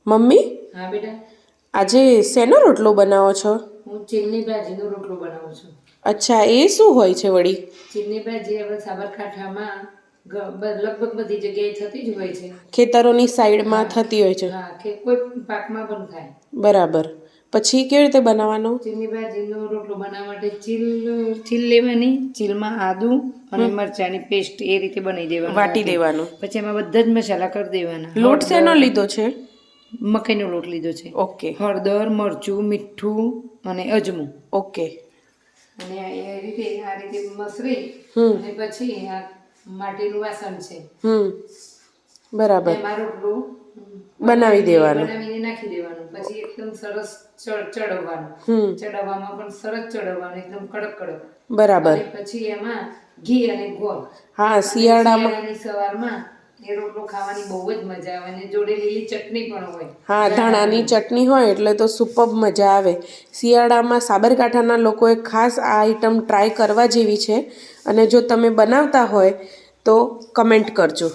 Mummy હા બેટા, આજે શેનો રોટલો બનાવો છો? હું ચીલની ભાજીનો રોટલો બનાવું છું. અચ્છા, એ શું હોય છે વળી? ચીલની ભાજી આપણે સાબરકાંઠામાં લગભગ બધી જગ્યાએ થતી જ હોય છે. ખેતરોની સાઈડમાં થતી હોય છે. હા, કે કોઈ પાકમાં પણ થાય. બરાબર. પછી કેવી રીતે બનાવવાનો? ચીલની ભાજીનો રોટલો બનાવવા માટે ચીલ લેવાની, ચીલમાં આદું અને મરચાંની પેસ્ટ એ રીતે બનાવી દેવાનું, વાટી દેવાનું. પછી એમાં બધા જ મસાલા કરી દેવાના. લોટ શેનો લીધો છે? મકાઈનો લોટ લીધો છે. ઓકે. હળદર, મરચું, મીઠું અને અજમું. ઓકે. અને એ રીતે આ રીતે મસળી અને પછી આ માટીનું વાસણ છે. બરાબર. એમાં રોટલું બનાવી દેવાનું. બનાવીને નાખી દેવાનું. પછી એકદમ સરસ ચડવવાનું. ચડવવામાં પણ સરસ ચડવવાનું, એકદમ કડક કડક. બરાબર. અને પછી એમાં ઘી અને ગોળ. હા, શિયાળાની સવારમાં એ રોટલો ખાવાની બહુ જ મજા આવે અને જોડે લીલી ચટણી પણ હોય. હા, ધાણાની ચટણી હોય એટલે તો સુપર્બ મજા આવે. શિયાળામાં સાબરકાંઠાના લોકોએ ખાસ આ આઈટમ ટ્રાય કરવા જેવી છે. અને જો તમે બનાવતા હોય તો કમેન્ટ કરજો.